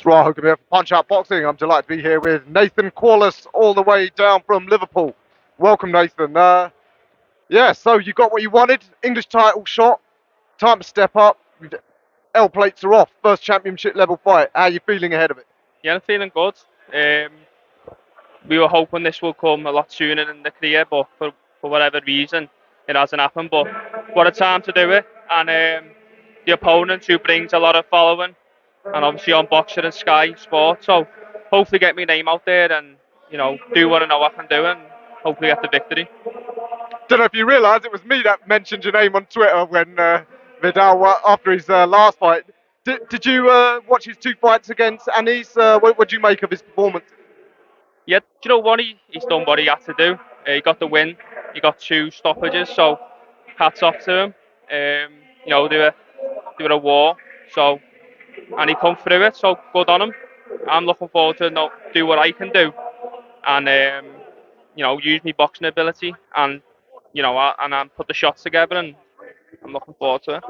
Rahul here for Punch Out Boxing. I'm delighted to be here with Nathan Quarless, all the way down from Liverpool. Welcome, Nathan. So you got what you wanted. English title shot. Time to step up. L plates are off. First championship level fight. How are you feeling ahead of it? Yeah, I'm feeling good. We were hoping this would come a lot sooner in the career, but for whatever reason, it hasn't happened. But what a time to do it. And the opponent who brings a lot of following, and obviously on Boxer and Sky Sports. So hopefully get my name out there and, do what I know I can do and hopefully get the victory. Don't know if you realise it was me that mentioned your name on Twitter when Vidal, after his last fight. Did you watch his two fights against Anis? What do you make of his performance? Yeah, do you know what? He's done what he had to do. He got the win. He got 2 stoppages, so hats off to him. They were a war, so and he come through it. So good on him. I'm looking forward to do what I can do and use my boxing ability and put the shots together, and I'm looking forward to it.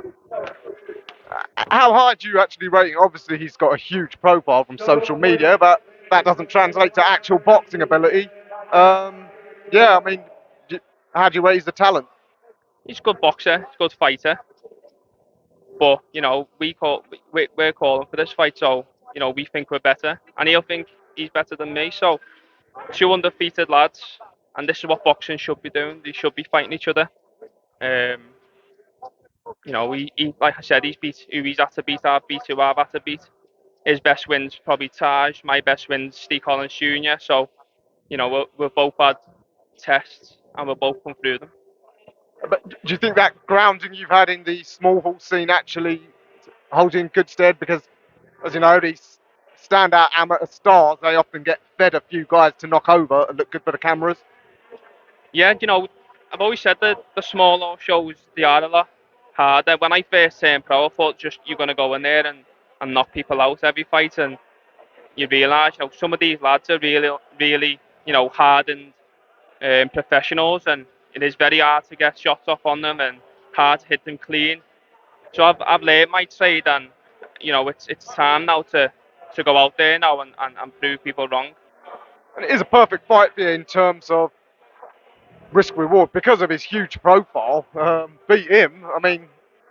How high do you actually rate him? Obviously, he's got a huge profile from social media, but that doesn't translate to actual boxing ability. Um, yeah, I mean, how do you rate his talent? He's a good boxer. He's a good fighter. But we're calling for this fight, so we think we're better, and he'll think he's better than me. So 2 undefeated lads, and this is what boxing should be doing. They should be fighting each other. Um, he like I said, he's beat who he's had to beat. I've beat who I've had to beat. His best wins probably Taj. My best wins Steve Collins Jr. So we've both had tests, and we'll both come through them. But do you think that grounding you've had in the small hall scene actually holds you in good stead? Because, as you know, these standout amateur stars, they often get fed a few guys to knock over and look good for the cameras. Yeah, I've always said that the smaller shows they are a lot harder. When I first turned pro, I thought just you're gonna go in there and knock people out every fight, and you realise some of these lads are really hardened professionals, and it is very hard to get shots off on them and hard to hit them clean. So I've learned my trade, and it's time now to go out there now and prove people wrong. And it is a perfect fight for you in terms of risk reward because of his huge profile. Beat him, I mean,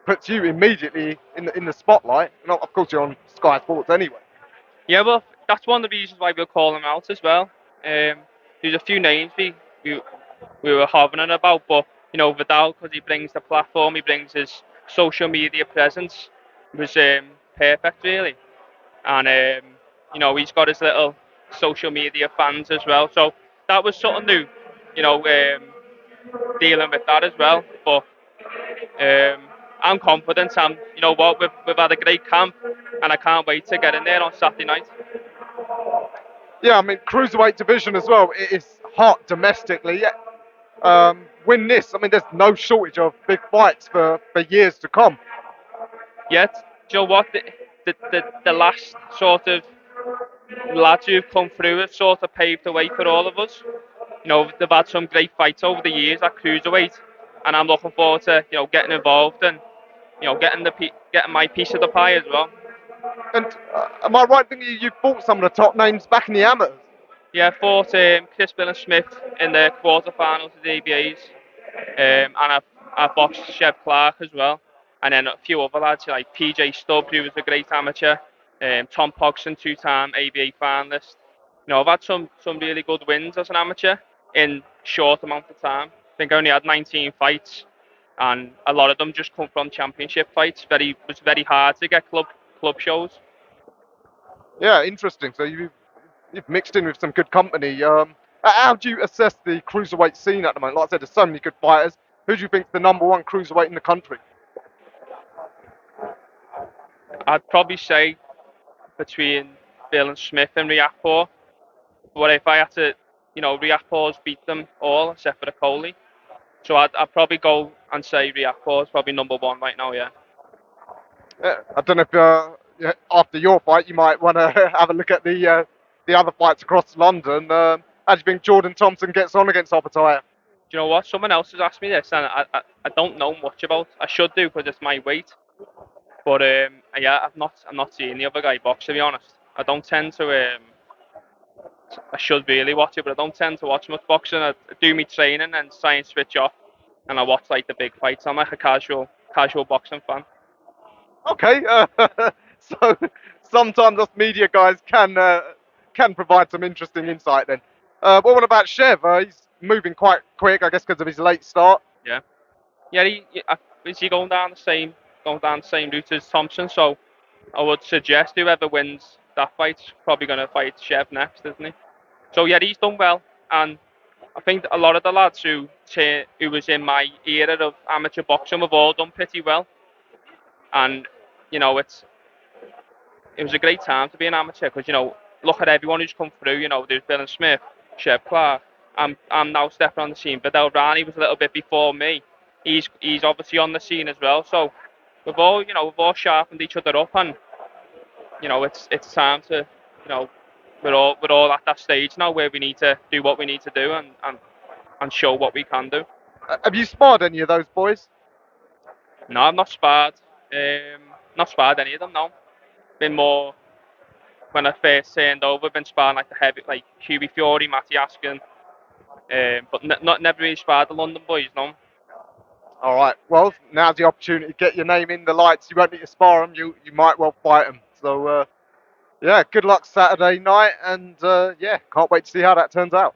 puts you immediately in the spotlight. And of course, you're on Sky Sports anyway. Yeah, well, that's one of the reasons why we'll call him out as well. There's a few names we, we were hovering about, but Vidal, because he brings the platform, he brings his social media presence, was perfect really, and he's got his little social media fans as well. So that was something new, dealing with that as well. But I'm confident. We've had a great camp, and I can't wait to get in there on Saturday night. Yeah, I mean, Cruiserweight division as well. It is hot domestically. Yeah. Win this. I mean, there's no shortage of big fights for years to come. Yet, do you know what? The last sort of lads who've come through have sort of paved the way for all of us. They've had some great fights over the years at Cruiserweight, and I'm looking forward to getting involved and getting my piece of the pie as well. And am I right thinking you fought some of the top names back in the amateurs? Yeah, I fought Chris Bill and Smith in the quarterfinals of the ABAs, and I boxed Chev Clark as well, and then a few other lads like PJ Stubb, who was a great amateur, Tom Pogson, 2-time ABA finalist. I've had some really good wins as an amateur in short amount of time. I think I only had 19 fights, and a lot of them just come from championship fights. It was very hard to get club shows. Yeah, interesting. So you've mixed in with some good company. How do you assess the cruiserweight scene at the moment? Like I said, there's so many good fighters. Who do you think is the number one cruiserweight in the country? I'd probably say between Bill and Smith and Riakpur. But if I had to, Riakpur's beat them all except for the Coley. So I'd probably go and say Riakpur's probably number one right now, yeah. I don't know if yeah, after your fight you might want to have a look at the other fights across London. How do you think Jordan Thompson gets on against Opataya? Do you know what? Someone else has asked me this, and I don't know much about. I should do because it's my weight. But yeah, I'm not seeing the other guy box, to be honest. I don't tend to. I should really watch it, but I don't tend to watch much boxing. I do my training and try and switch off, and I watch like the big fights. I'm like a casual boxing fan. Okay, so sometimes us media guys can provide some interesting insight then. But what about Chev? He's moving quite quick, I guess, because of his late start. Yeah, yeah. Is he going down the same route as Thompson? So I would suggest whoever wins that fight's probably going to fight Chev next, isn't he? So yeah, he's done well, and I think a lot of the lads who was in my era of amateur boxing have all done pretty well, and you know it was a great time to be an amateur because look at everyone who's come through. There's Bill and Smith, Chev Clark. I'm now stepping on the scene. Vidal Rani was a little bit before me. He's obviously on the scene as well. So we've all sharpened each other up, and it's time to we're all at that stage now where we need to do what we need to do and show what we can do. Have you sparred any of those boys? No, I've not sparred. Not sparred any of them. No, been more when I first turned over. Been sparring like the heavy, like Hughie Fury, Matty Askin, but not never really sparred the London boys. No. All right. Well, now's the opportunity to get your name in the lights. You won't need to spar them. You might well fight them. So yeah, good luck Saturday night, and yeah, can't wait to see how that turns out.